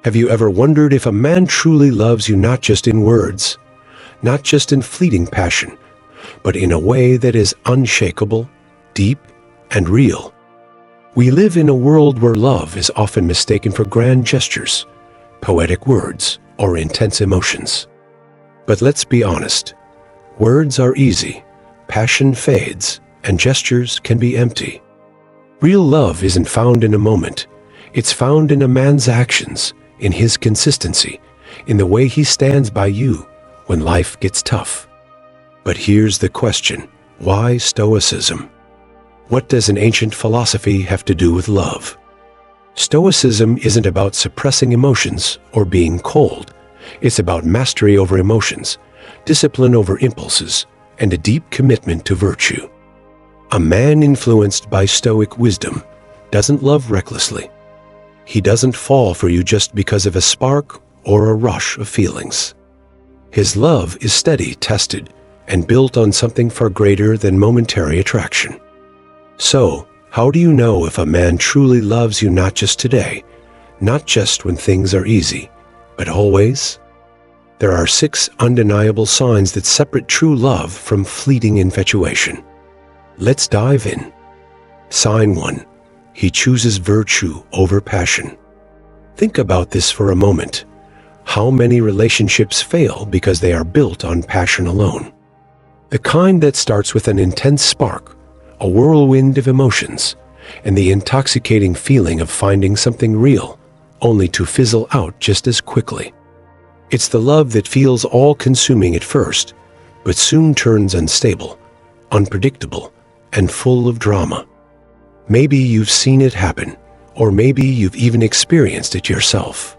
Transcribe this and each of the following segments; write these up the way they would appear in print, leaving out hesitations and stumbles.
Have you ever wondered if a man truly loves you not just in words, not just in fleeting passion, but in a way that is unshakable, deep, and real? We live in a world where love is often mistaken for grand gestures, poetic words, or intense emotions. But let's be honest, words are easy, passion fades, and gestures can be empty. Real love isn't found in a moment. It's found in a man's actions, in his consistency, in the way he stands by you when life gets tough. But here's the question: why Stoicism? What does an ancient philosophy have to do with love? Stoicism isn't about suppressing emotions or being cold. It's about mastery over emotions, discipline over impulses, and a deep commitment to virtue. A man influenced by Stoic wisdom doesn't love recklessly. He doesn't fall for you just because of a spark or a rush of feelings. His love is steady, tested, and built on something far greater than momentary attraction. So, how do you know if a man truly loves you not just today, not just when things are easy, but always? There are 6 undeniable signs that separate true love from fleeting infatuation. Let's dive in. Sign 1. He chooses virtue over passion. Think about this for a moment. How many relationships fail because they are built on passion alone? The kind that starts with an intense spark, a whirlwind of emotions, and the intoxicating feeling of finding something real, only to fizzle out just as quickly. It's the love that feels all-consuming at first, but soon turns unstable, unpredictable, and full of drama. Maybe you've seen it happen, or maybe you've even experienced it yourself.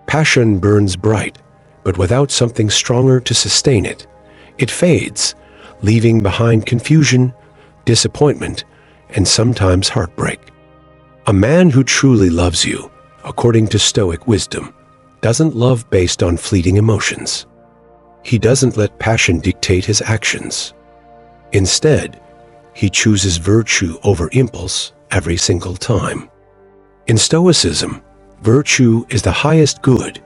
Passion burns bright, but without something stronger to sustain it, it fades, leaving behind confusion, disappointment, and sometimes heartbreak. A man who truly loves you, according to Stoic wisdom, doesn't love based on fleeting emotions. He doesn't let passion dictate his actions. Instead, he chooses virtue over impulse every single time. In Stoicism, virtue is the highest good.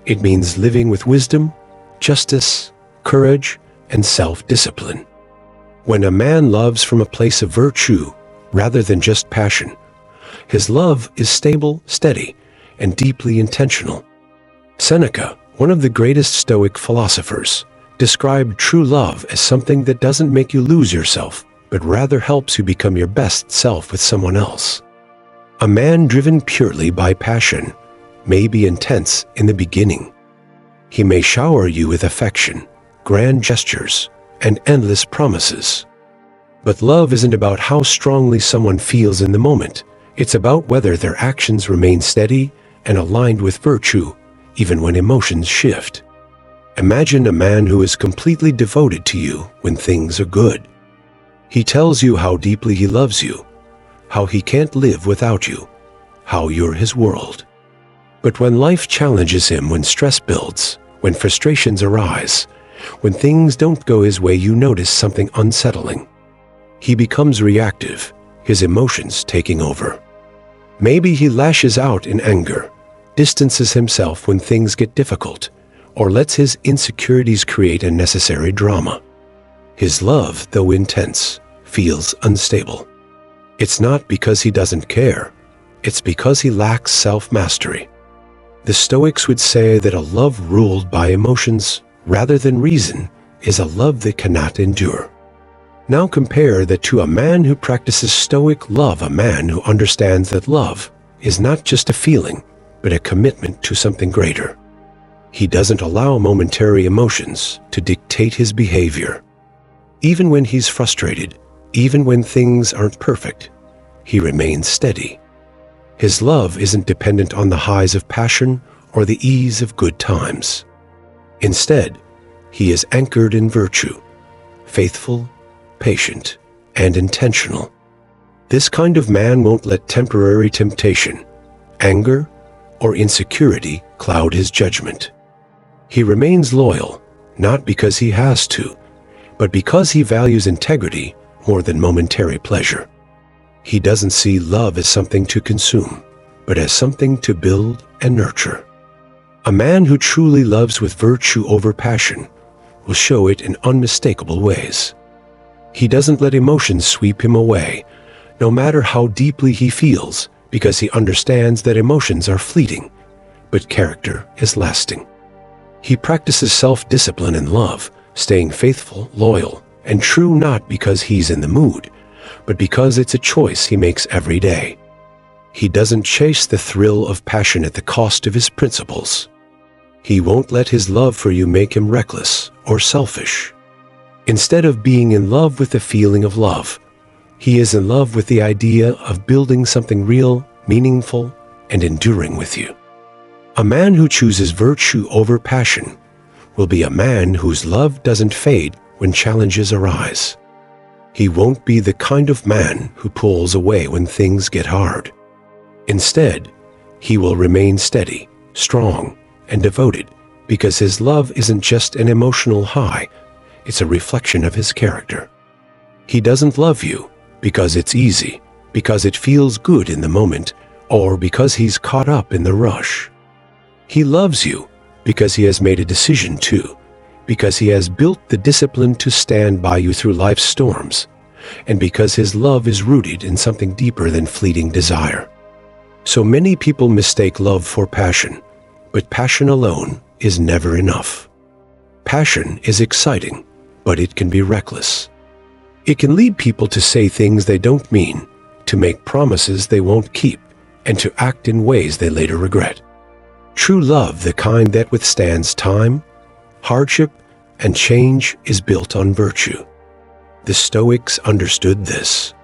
It means living with wisdom, justice, courage, and self-discipline. When a man loves from a place of virtue rather than just passion, his love is stable, steady, and deeply intentional. Seneca, one of the greatest Stoic philosophers, described true love as something that doesn't make you lose yourself, but rather helps you become your best self with someone else. A man driven purely by passion may be intense in the beginning. He may shower you with affection, grand gestures, and endless promises. But love isn't about how strongly someone feels in the moment. It's about whether their actions remain steady and aligned with virtue, even when emotions shift. Imagine a man who is completely devoted to you when things are good. He tells you how deeply he loves you, how he can't live without you, how you're his world. But when life challenges him, when stress builds, when frustrations arise, when things don't go his way, you notice something unsettling. He becomes reactive, his emotions taking over. Maybe he lashes out in anger, distances himself when things get difficult, or lets his insecurities create unnecessary drama. His love, though intense, feels unstable. It's not because he doesn't care. It's because he lacks self-mastery. The Stoics would say that a love ruled by emotions rather than reason is a love that cannot endure. Now compare that to a man who practices Stoic love, a man who understands that love is not just a feeling, but a commitment to something greater. He doesn't allow momentary emotions to dictate his behavior. Even when he's frustrated, even when things aren't perfect, he remains steady. His love isn't dependent on the highs of passion or the ease of good times. Instead, he is anchored in virtue, faithful, patient, and intentional. This kind of man won't let temporary temptation, anger, or insecurity cloud his judgment. He remains loyal, not because he has to, but because he values integrity more than momentary pleasure. He doesn't see love as something to consume, but as something to build and nurture. A man who truly loves with virtue over passion will show it in unmistakable ways. He doesn't let emotions sweep him away, no matter how deeply he feels, because he understands that emotions are fleeting, but character is lasting. He practices self-discipline in love, staying faithful, loyal, and true not because he's in the mood, but because it's a choice he makes every day. He doesn't chase the thrill of passion at the cost of his principles. He won't let his love for you make him reckless or selfish. Instead of being in love with the feeling of love, he is in love with the idea of building something real, meaningful, and enduring with you. A man who chooses virtue over passion will be a man whose love doesn't fade when challenges arise. He won't be the kind of man who pulls away when things get hard. Instead, he will remain steady, strong, and devoted because his love isn't just an emotional high, it's a reflection of his character. He doesn't love you because it's easy, because it feels good in the moment, or because he's caught up in the rush. He loves you because he has made a decision to, because he has built the discipline to stand by you through life's storms, and because his love is rooted in something deeper than fleeting desire. So many people mistake love for passion, but passion alone is never enough. Passion is exciting, but it can be reckless. It can lead people to say things they don't mean, to make promises they won't keep, and to act in ways they later regret. True love, the kind that withstands time, hardship, and change, is built on virtue. The Stoics understood this.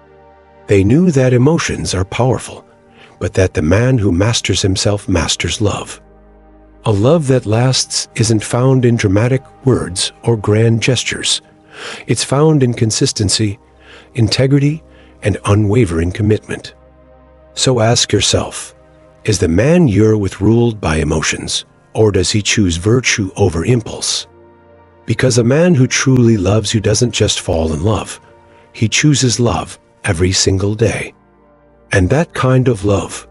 They knew that emotions are powerful, but that the man who masters himself masters love. A love that lasts isn't found in dramatic words or grand gestures. It's found in consistency, integrity, and unwavering commitment. So ask yourself, is the man you're with ruled by emotions, or does he choose virtue over impulse? Because a man who truly loves you doesn't just fall in love, he chooses love every single day. And that kind of love,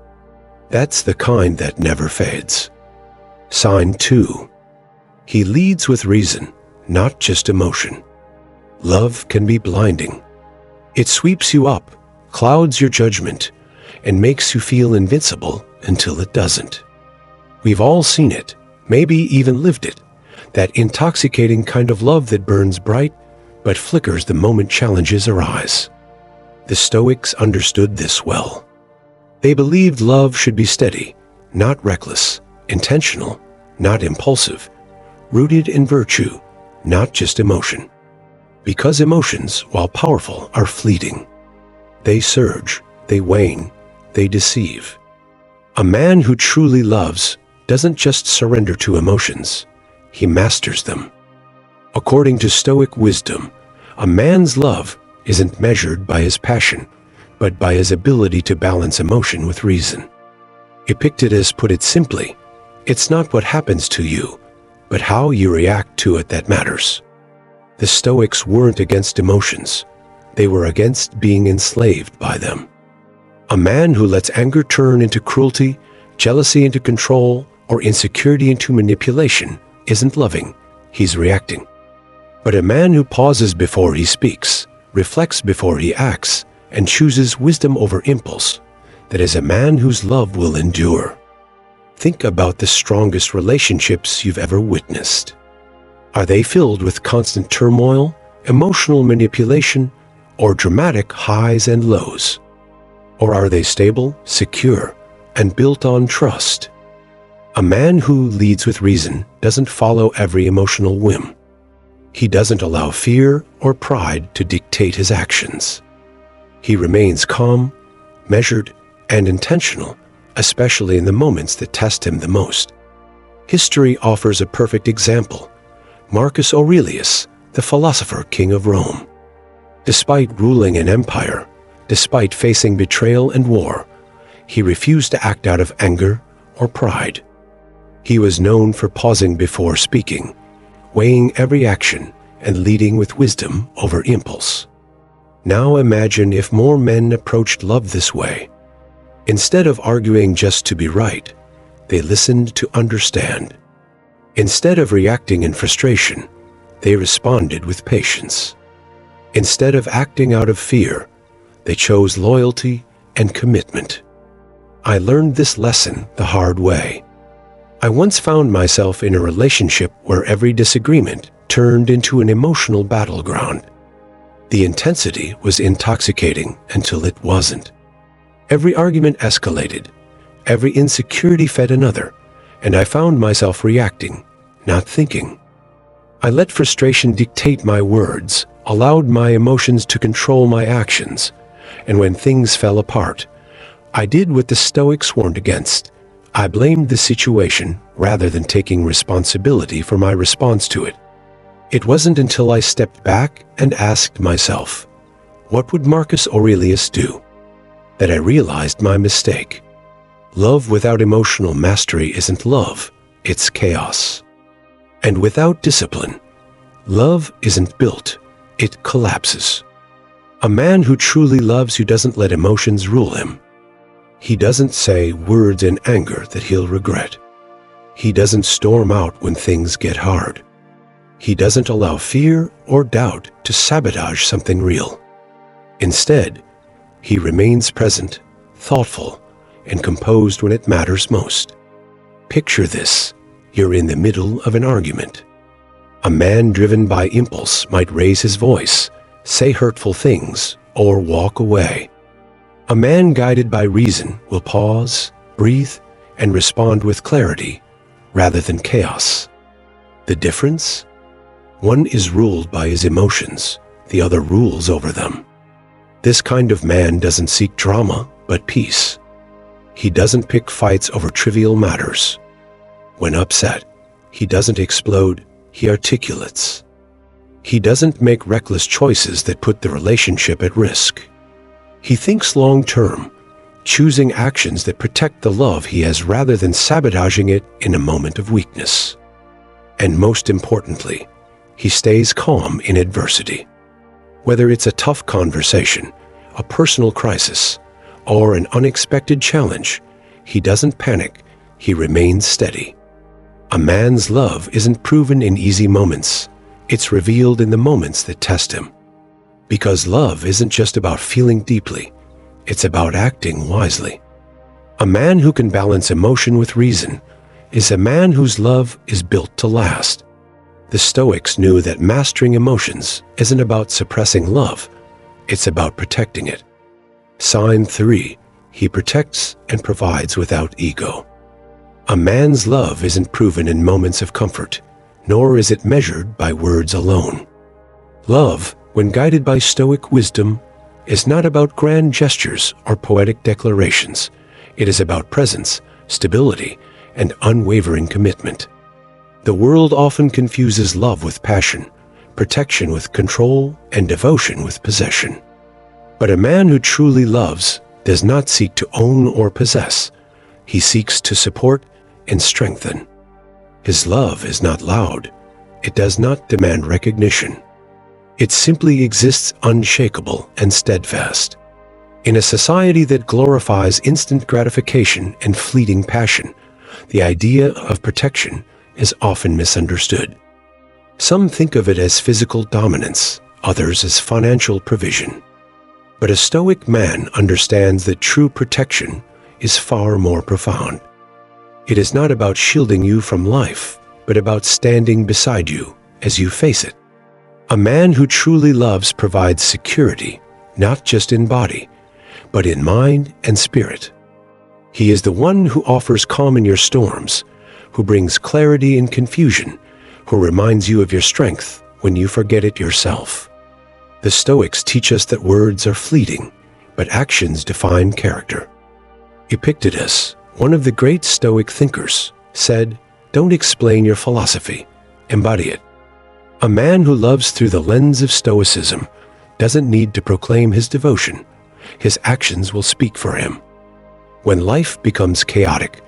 that's the kind that never fades. Sign 2. He leads with reason, not just emotion. Love can be blinding. It sweeps you up, clouds your judgment, and makes you feel invincible until it doesn't. We've all seen it, maybe even lived it, that intoxicating kind of love that burns bright but flickers the moment challenges arise. The Stoics understood this well. They believed love should be steady, not reckless, intentional, not impulsive, rooted in virtue, not just emotion. Because emotions, while powerful, are fleeting. They surge, they wane, they deceive. A man who truly loves doesn't just surrender to emotions, he masters them. According to Stoic wisdom, a man's love isn't measured by his passion, but by his ability to balance emotion with reason. Epictetus put it simply, it's not what happens to you, but how you react to it that matters. The Stoics weren't against emotions, they were against being enslaved by them. A man who lets anger turn into cruelty, jealousy into control, or insecurity into manipulation isn't loving, he's reacting. But a man who pauses before he speaks, reflects before he acts, and chooses wisdom over impulse, that is a man whose love will endure. Think about the strongest relationships you've ever witnessed. Are they filled with constant turmoil, emotional manipulation, or dramatic highs and lows? Or are they stable, secure, and built on trust? A man who leads with reason doesn't follow every emotional whim. He doesn't allow fear or pride to dictate his actions. He remains calm, measured, and intentional, especially in the moments that test him the most. History offers a perfect example. Marcus Aurelius, the philosopher king of Rome. Despite ruling an empire, despite facing betrayal and war, he refused to act out of anger or pride. He was known for pausing before speaking, weighing every action, and leading with wisdom over impulse. Now imagine if more men approached love this way. Instead of arguing just to be right, they listened to understand. Instead of reacting in frustration, they responded with patience. Instead of acting out of fear, they chose loyalty and commitment. I learned this lesson the hard way. I once found myself in a relationship where every disagreement turned into an emotional battleground. The intensity was intoxicating until it wasn't. Every argument escalated, every insecurity fed another, and I found myself reacting, not thinking. I let frustration dictate my words, allowed my emotions to control my actions, and when things fell apart, I did what the Stoics warned against. I blamed the situation rather than taking responsibility for my response to it. It wasn't until I stepped back and asked myself, what would Marcus Aurelius do, that I realized my mistake. Love without emotional mastery isn't love, it's chaos. And without discipline, love isn't built, it collapses. A man who truly loves you doesn't let emotions rule him. He doesn't say words in anger that he'll regret. He doesn't storm out when things get hard. He doesn't allow fear or doubt to sabotage something real. Instead, he remains present, thoughtful, and composed when it matters most. Picture this. You're in the middle of an argument. A man driven by impulse might raise his voice, say hurtful things, or walk away. A man guided by reason will pause, breathe, and respond with clarity rather than chaos. The difference? One is ruled by his emotions, the other rules over them. This kind of man doesn't seek drama, but peace. He doesn't pick fights over trivial matters. When upset, he doesn't explode, he articulates. He doesn't make reckless choices that put the relationship at risk. He thinks long-term, choosing actions that protect the love he has rather than sabotaging it in a moment of weakness. And most importantly, he stays calm in adversity. Whether it's a tough conversation, a personal crisis, or an unexpected challenge, he doesn't panic, he remains steady. A man's love isn't proven in easy moments, it's revealed in the moments that test him. Because love isn't just about feeling deeply, it's about acting wisely. A man who can balance emotion with reason is a man whose love is built to last. The Stoics knew that mastering emotions isn't about suppressing love, it's about protecting it. Sign 3, he protects and provides without ego. A man's love isn't proven in moments of comfort, nor is it measured by words alone. Love, when guided by Stoic wisdom, is not about grand gestures or poetic declarations. It is about presence, stability, and unwavering commitment. The world often confuses love with passion, protection with control, and devotion with possession. But a man who truly loves does not seek to own or possess. He seeks to support and strengthen. His love is not loud. It does not demand recognition. It simply exists unshakable and steadfast. In a society that glorifies instant gratification and fleeting passion, the idea of protection is often misunderstood. Some think of it as physical dominance, others as financial provision. But a Stoic man understands that true protection is far more profound. It is not about shielding you from life, but about standing beside you as you face it. A man who truly loves provides security, not just in body, but in mind and spirit. He is the one who offers calm in your storms, who brings clarity in confusion, who reminds you of your strength when you forget it yourself. The Stoics teach us that words are fleeting, but actions define character. Epictetus, one of the great Stoic thinkers, said, "Don't explain your philosophy, embody it." A man who loves through the lens of Stoicism doesn't need to proclaim his devotion. His actions will speak for him. When life becomes chaotic,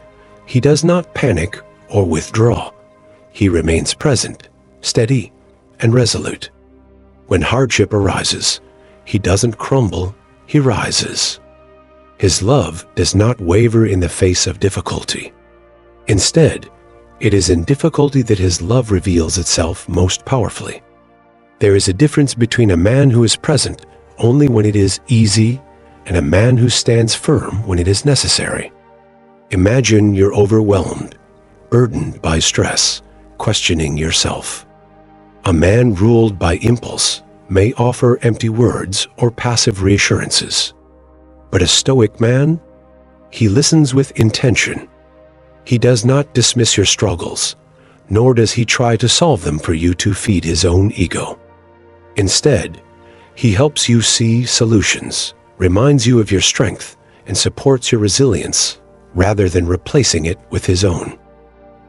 he does not panic or withdraw. He remains present, steady, and resolute. When hardship arises, he doesn't crumble, he rises. His love does not waver in the face of difficulty. Instead, It is in difficulty that his love reveals itself most powerfully. There is a difference between a man who is present only when it is easy and a man who stands firm when it is necessary. Imagine you're overwhelmed, burdened by stress, questioning yourself. A man ruled by impulse may offer empty words or passive reassurances. But a Stoic man, he listens with intention. He does not dismiss your struggles, nor does he try to solve them for you to feed his own ego. Instead, he helps you see solutions, reminds you of your strength, and supports your resilience, rather than replacing it with his own.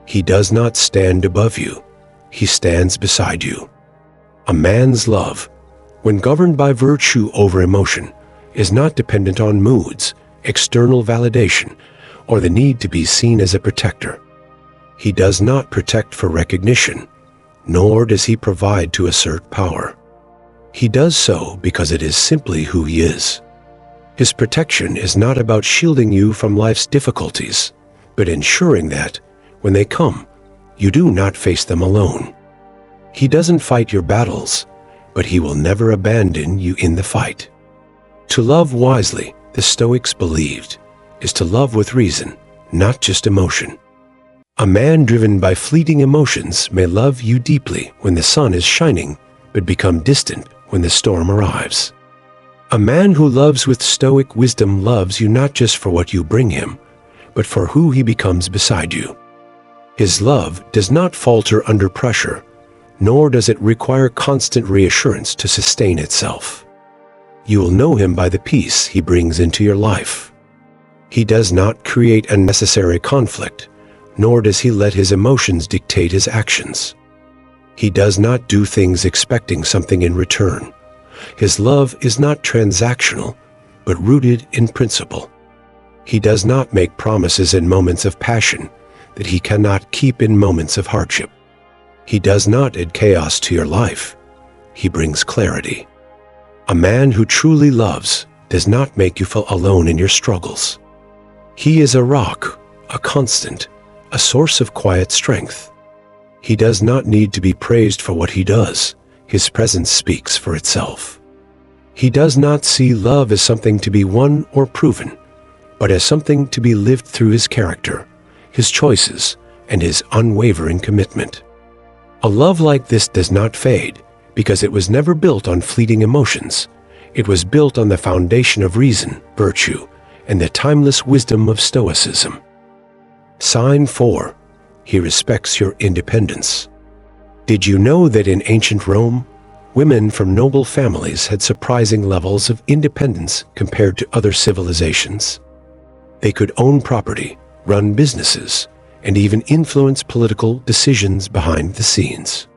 He does not stand above you. He stands beside you. A man's love, when governed by virtue over emotion, is not dependent on moods, external validation, or the need to be seen as a protector. He does not protect for recognition, nor does he provide to assert power. He does so because it is simply who he is. His protection is not about shielding you from life's difficulties, but ensuring that, when they come, you do not face them alone. He doesn't fight your battles, but he will never abandon you in the fight. To love wisely, the Stoics believed, is to love with reason, not just emotion. A man driven by fleeting emotions may love you deeply when the sun is shining, but become distant when the storm arrives. A man who loves with Stoic wisdom loves you not just for what you bring him, but for who he becomes beside you. His love does not falter under pressure, nor does it require constant reassurance to sustain itself. You will know him by the peace he brings into your life. He does not create unnecessary conflict, nor does he let his emotions dictate his actions. He does not do things expecting something in return. His love is not transactional, but rooted in principle. He does not make promises in moments of passion that he cannot keep in moments of hardship. He does not add chaos to your life. He brings clarity. A man who truly loves does not make you feel alone in your struggles. He is a rock, a constant, a source of quiet strength. He does not need to be praised for what he does. His presence speaks for itself. He does not see love as something to be won or proven, but as something to be lived through his character, his choices, and his unwavering commitment. A love like this does not fade because it was never built on fleeting emotions. It was built on the foundation of reason, virtue, and the timeless wisdom of Stoicism. Sign 4. He respects your independence. Did you know that in ancient Rome, women from noble families had surprising levels of independence compared to other civilizations? They could own property, run businesses, and even influence political decisions behind the scenes.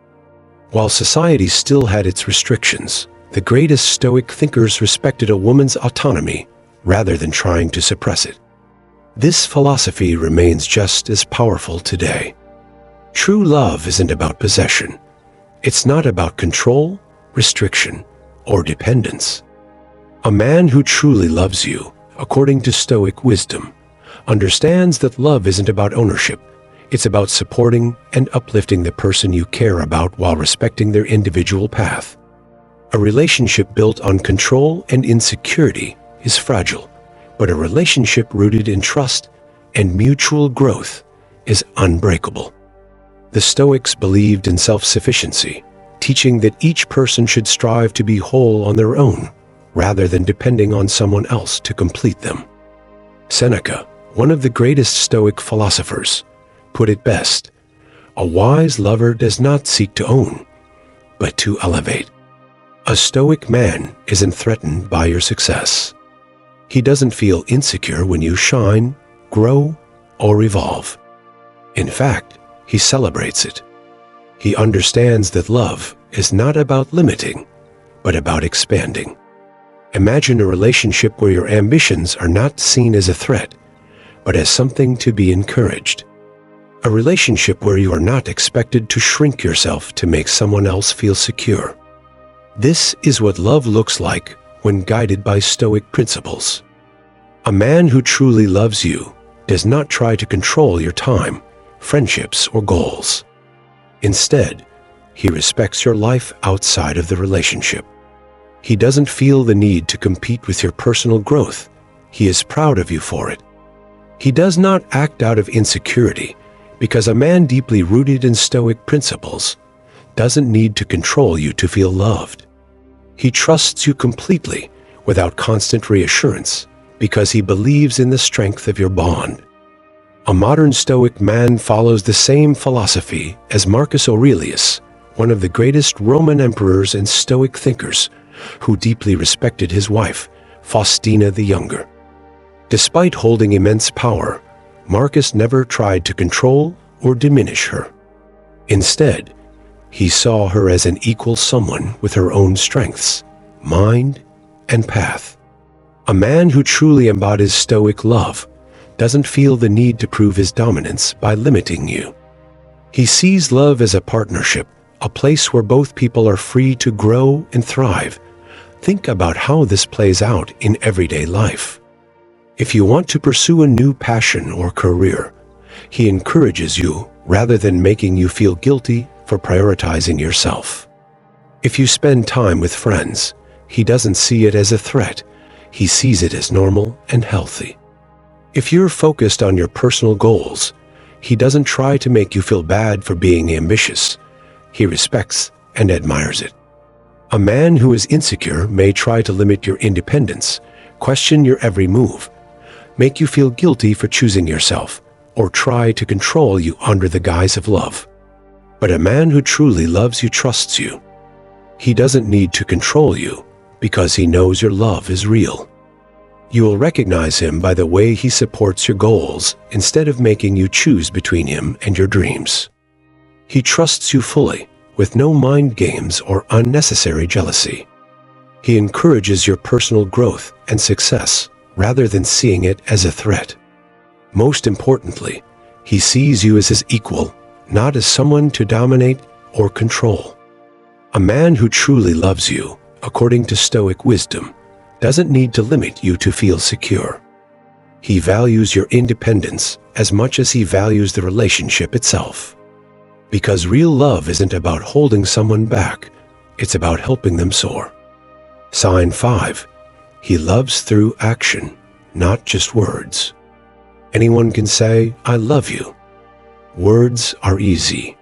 While society still had its restrictions, the greatest Stoic thinkers respected a woman's autonomy rather than trying to suppress it. This philosophy remains just as powerful today. True love isn't about possession. It's not about control, restriction, or dependence. A man who truly loves you, according to Stoic wisdom, understands that love isn't about ownership. It's about supporting and uplifting the person you care about while respecting their individual path. A relationship built on control and insecurity is fragile, but a relationship rooted in trust and mutual growth is unbreakable. The Stoics believed in self-sufficiency, teaching that each person should strive to be whole on their own, rather than depending on someone else to complete them. Seneca, one of the greatest Stoic philosophers, put it best: a wise lover does not seek to own, but to elevate. A Stoic man isn't threatened by your success. He doesn't feel insecure when you shine, grow, or evolve. In fact, he celebrates it. He understands that love is not about limiting, but about expanding. Imagine a relationship where your ambitions are not seen as a threat, but as something to be encouraged. A relationship where you are not expected to shrink yourself to make someone else feel secure. This is what love looks like when guided by Stoic principles. A man who truly loves you does not try to control your time, friendships, or goals. Instead, he respects your life outside of the relationship. He doesn't feel the need to compete with your personal growth. He is proud of you for it. He does not act out of insecurity, because a man deeply rooted in Stoic principles doesn't need to control you to feel loved. He trusts you completely without constant reassurance because he believes in the strength of your bond. A modern Stoic man follows the same philosophy as Marcus Aurelius, one of the greatest Roman emperors and Stoic thinkers, who deeply respected his wife, Faustina the Younger. Despite holding immense power, Marcus never tried to control or diminish her. Instead, he saw her as an equal, someone with her own strengths, mind, and path. A man who truly embodies Stoic love doesn't feel the need to prove his dominance by limiting you. He sees love as a partnership, a place where both people are free to grow and thrive. Think about how this plays out in everyday life. If you want to pursue a new passion or career, he encourages you rather than making you feel guilty for prioritizing yourself. If you spend time with friends, he doesn't see it as a threat. He sees it as normal and healthy. If you're focused on your personal goals, he doesn't try to make you feel bad for being ambitious. He respects and admires it. A man who is insecure may try to limit your independence, question your every move, make you feel guilty for choosing yourself, or try to control you under the guise of love. But a man who truly loves you trusts you. He doesn't need to control you because he knows your love is real. You will recognize him by the way he supports your goals instead of making you choose between him and your dreams. He trusts you fully, with no mind games or unnecessary jealousy. He encourages your personal growth and success rather than seeing it as a threat. Most importantly, he sees you as his equal, not as someone to dominate or control. A man who truly loves you, according to Stoic wisdom, doesn't need to limit you to feel secure. He values your independence as much as he values the relationship itself. Because real love isn't about holding someone back, it's about helping them soar. Sign 5. He loves through action, not just words. Anyone can say, "I love you." Words are easy.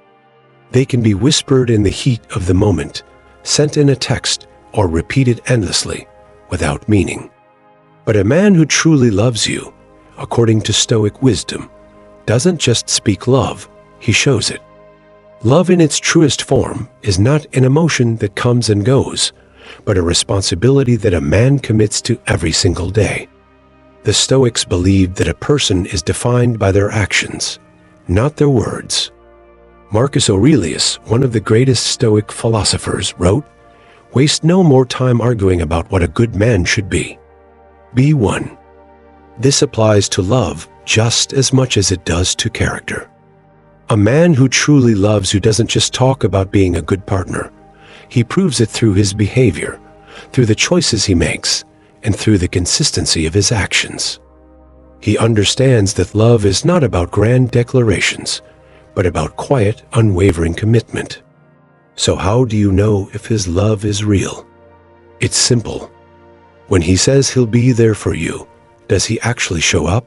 They can be whispered in the heat of the moment, sent in a text, or repeated endlessly, without meaning. But a man who truly loves you, according to Stoic wisdom, doesn't just speak love, he shows it. Love in its truest form is not an emotion that comes and goes, but a responsibility that a man commits to every single day. The Stoics believed that a person is defined by their actions, not their words. Marcus Aurelius, one of the greatest Stoic philosophers, wrote, "Waste no more time arguing about what a good man should be. Be one." This applies to love just as much as it does to character. A man who truly loves you doesn't just talk about being a good partner. He proves it through his behavior, through the choices he makes, and through the consistency of his actions. He understands that love is not about grand declarations, but about quiet, unwavering commitment. So how do you know if his love is real? It's simple. When he says he'll be there for you, does he actually show up?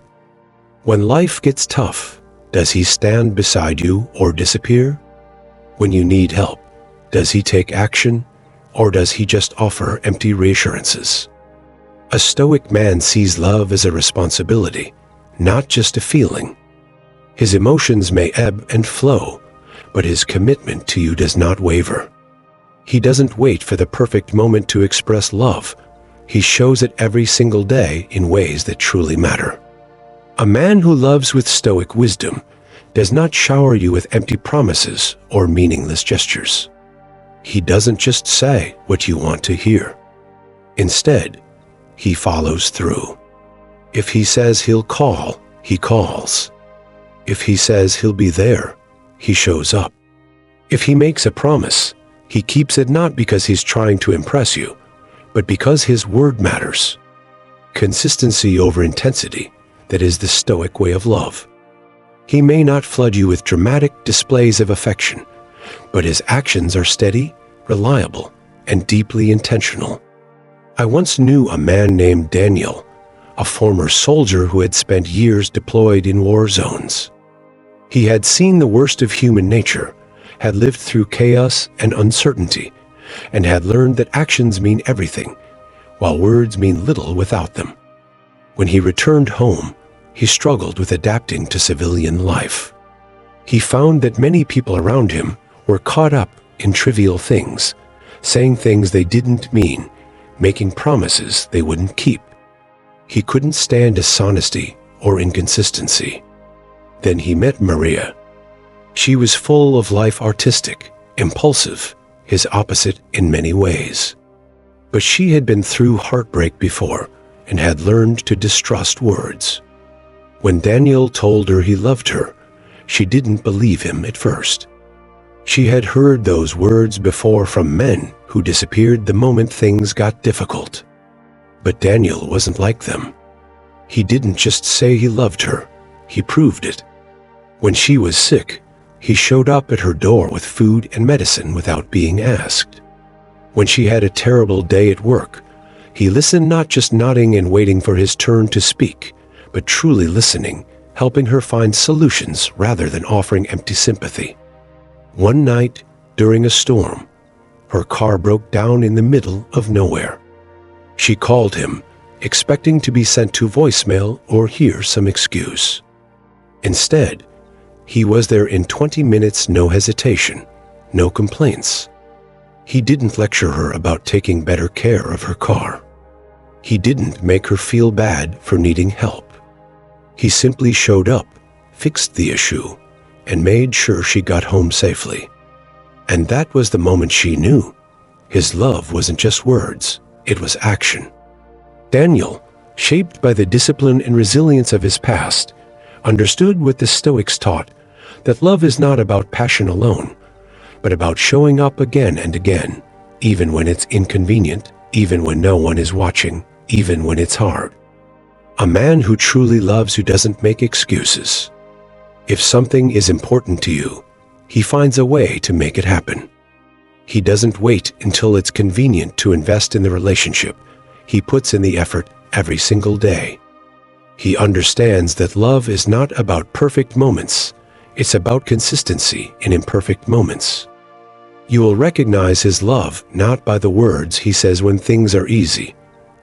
When life gets tough, does he stand beside you or disappear? When you need help, does he take action, or does he just offer empty reassurances? A Stoic man sees love as a responsibility, not just a feeling. His emotions may ebb and flow, but his commitment to you does not waver. He doesn't wait for the perfect moment to express love. He shows it every single day in ways that truly matter. A man who loves with Stoic wisdom does not shower you with empty promises or meaningless gestures. He doesn't just say what you want to hear. Instead, he follows through. If he says he'll call, he calls. If he says he'll be there, he shows up. If he makes a promise, he keeps it not because he's trying to impress you, but because his word matters. Consistency over intensity, that is the Stoic way of love. He may not flood you with dramatic displays of affection, but his actions are steady, reliable, and deeply intentional. I once knew a man named Daniel, a former soldier who had spent years deployed in war zones. He had seen the worst of human nature, had lived through chaos and uncertainty, and had learned that actions mean everything, while words mean little without them. When he returned home, he struggled with adapting to civilian life. He found that many people around him were caught up in trivial things, saying things they didn't mean, making promises they wouldn't keep. He couldn't stand dishonesty or inconsistency. Then he met Maria. She was full of life, artistic, impulsive, his opposite in many ways. But she had been through heartbreak before and had learned to distrust words. When Daniel told her he loved her, she didn't believe him at first. She had heard those words before from men who disappeared the moment things got difficult. But Daniel wasn't like them. He didn't just say he loved her, he proved it. When she was sick, he showed up at her door with food and medicine without being asked. When she had a terrible day at work, he listened, not just nodding and waiting for his turn to speak, but truly listening, helping her find solutions rather than offering empty sympathy. One night, during a storm, her car broke down in the middle of nowhere. She called him, expecting to be sent to voicemail or hear some excuse. Instead, he was there in 20 minutes, no hesitation, no complaints. He didn't lecture her about taking better care of her car. He didn't make her feel bad for needing help. He simply showed up, fixed the issue, and made sure she got home safely. And that was the moment she knew his love wasn't just words, it was action. Daniel, shaped by the discipline and resilience of his past, understood what the Stoics taught, that love is not about passion alone, but about showing up again and again, even when it's inconvenient, even when no one is watching, even when it's hard. A man who truly loves you doesn't make excuses. If something is important to you, he finds a way to make it happen. He doesn't wait until it's convenient to invest in the relationship. He puts in the effort every single day. He understands that love is not about perfect moments. It's about consistency in imperfect moments. You will recognize his love not by the words he says when things are easy,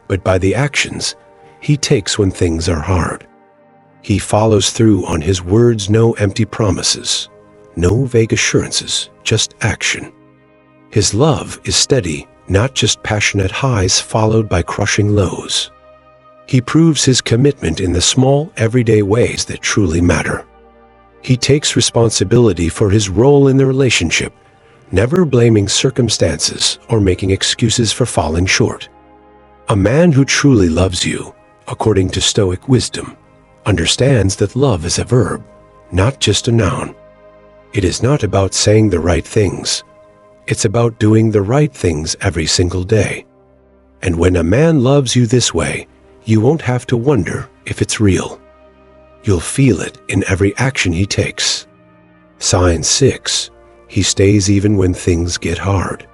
but by the actions he takes when things are hard. He follows through on his words, no empty promises, no vague assurances, just action. His love is steady, not just passionate highs followed by crushing lows. He proves his commitment in the small, everyday ways that truly matter. He takes responsibility for his role in the relationship, never blaming circumstances or making excuses for falling short. A man who truly loves you, according to Stoic wisdom, understands that love is a verb, not just a noun. It is not about saying the right things. It's about doing the right things every single day. And when a man loves you this way, you won't have to wonder if it's real. You'll feel it in every action he takes. Sign 6. He stays even when things get hard.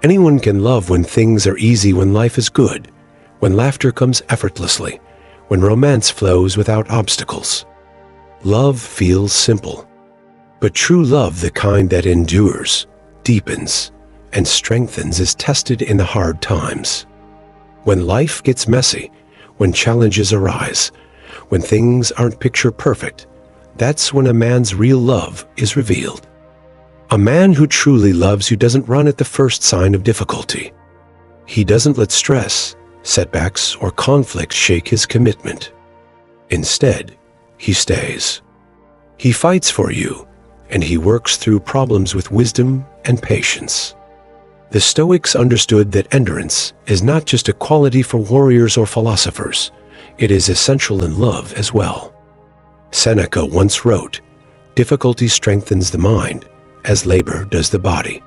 Anyone can love when things are easy, when life is good, when laughter comes effortlessly, when romance flows without obstacles. Love feels simple. But true love, the kind that endures, deepens, and strengthens, is tested in the hard times. When life gets messy, when challenges arise, when things aren't picture perfect, that's when a man's real love is revealed. A man who truly loves you doesn't run at the first sign of difficulty. He doesn't let stress, setbacks, or conflict shake his commitment. Instead, he stays. He fights for you, and he works through problems with wisdom and patience. The Stoics understood that endurance is not just a quality for warriors or philosophers. It is essential in love as well. Seneca once wrote, "Difficulty strengthens the mind, as labor does the body."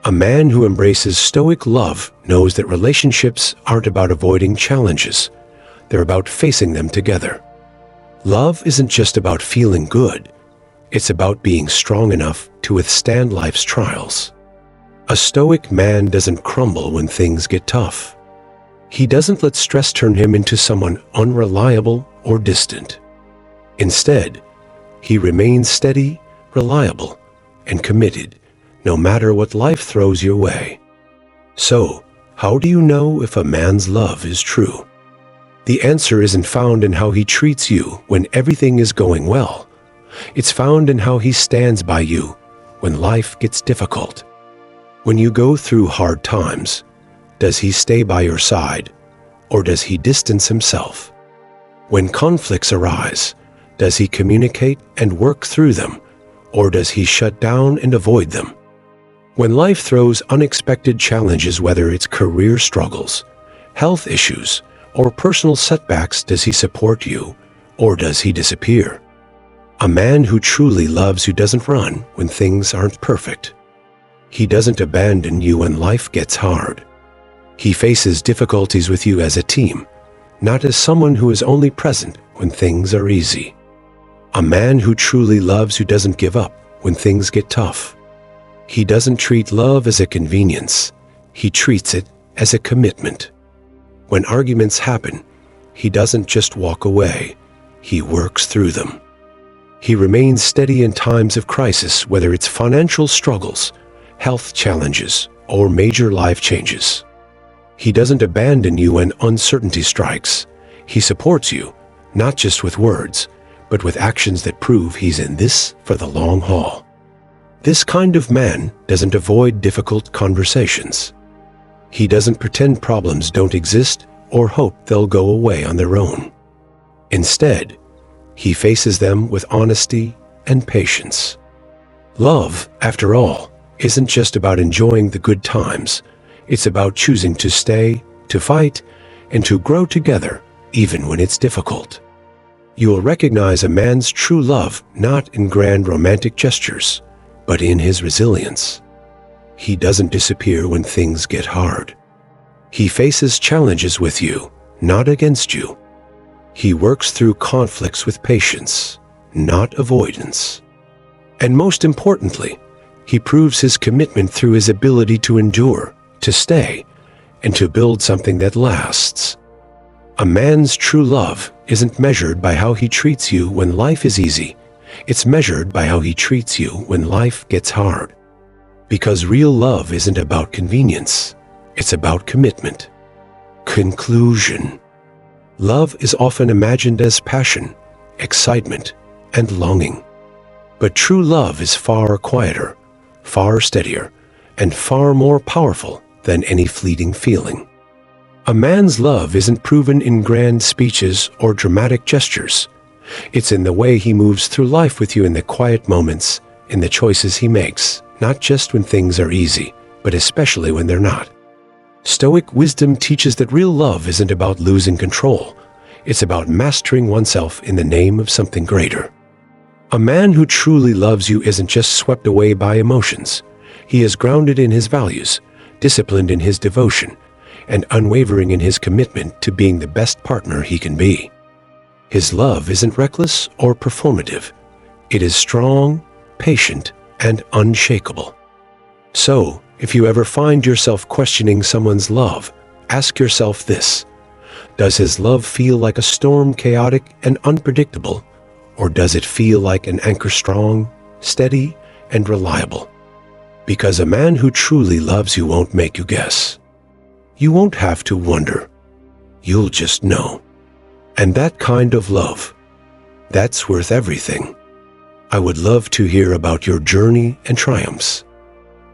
A man who embraces Stoic love knows that relationships aren't about avoiding challenges. They're about facing them together. Love isn't just about feeling good. It's about being strong enough to withstand life's trials. A Stoic man doesn't crumble when things get tough. He doesn't let stress turn him into someone unreliable or distant. Instead, he remains steady, reliable, and committed, no matter what life throws your way. So, how do you know if a man's love is true? The answer isn't found in how he treats you when everything is going well. It's found in how he stands by you when life gets difficult. When you go through hard times, does he stay by your side, or does he distance himself? When conflicts arise, does he communicate and work through them, or does he shut down and avoid them? When life throws unexpected challenges, whether it's career struggles, health issues, or personal setbacks, does he support you, or does he disappear? A man who truly loves you doesn't run when things aren't perfect. He doesn't abandon you when life gets hard. He faces difficulties with you as a team, not as someone who is only present when things are easy. A man who truly loves you doesn't give up when things get tough. He doesn't treat love as a convenience. He treats it as a commitment. When arguments happen, he doesn't just walk away. He works through them. He remains steady in times of crisis, whether it's financial struggles, health challenges, or major life changes. He doesn't abandon you when uncertainty strikes. He supports you, not just with words, but with actions that prove he's in this for the long haul. This kind of man doesn't avoid difficult conversations. He doesn't pretend problems don't exist or hope they'll go away on their own. Instead, he faces them with honesty and patience. Love, after all, isn't just about enjoying the good times. It's about choosing to stay, to fight, and to grow together, even when it's difficult. You will recognize a man's true love not in grand romantic gestures, but in his resilience. He doesn't disappear when things get hard. He faces challenges with you, not against you. He works through conflicts with patience, not avoidance. And most importantly, he proves his commitment through his ability to endure, to stay, and to build something that lasts. A man's true love isn't measured by how he treats you when life is easy. It's measured by how he treats you when life gets hard. Because real love isn't about convenience. It's about commitment. Conclusion. Love is often imagined as passion, excitement, and longing. But true love is far quieter, far steadier, and far more powerful than any fleeting feeling. A man's love isn't proven in grand speeches or dramatic gestures. It's in the way he moves through life with you, in the quiet moments, in the choices he makes, not just when things are easy, but especially when they're not. Stoic wisdom teaches that real love isn't about losing control. It's about mastering oneself in the name of something greater. A man who truly loves you isn't just swept away by emotions. He is grounded in his values, disciplined in his devotion, and unwavering in his commitment to being the best partner he can be. His love isn't reckless or performative. It is strong, patient, and unshakable. So, if you ever find yourself questioning someone's love, ask yourself this: does his love feel like a storm, chaotic and unpredictable, or does it feel like an anchor, strong, steady, and reliable? Because a man who truly loves you won't make you guess. You won't have to wonder. You'll just know. And that kind of love, that's worth everything. I would love to hear about your journey and triumphs.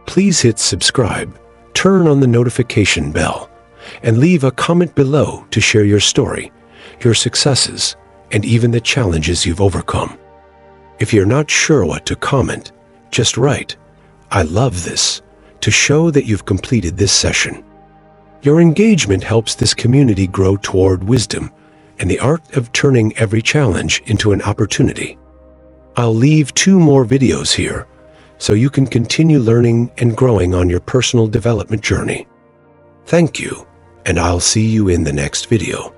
Please hit subscribe, turn on the notification bell, and leave a comment below to share your story, your successes, and even the challenges you've overcome. If you're not sure what to comment, just write, "I love this," to show that you've completed this session. Your engagement helps this community grow toward wisdom and the art of turning every challenge into an opportunity. I'll leave 2 more videos here so you can continue learning and growing on your personal development journey. Thank you, and I'll see you in the next video.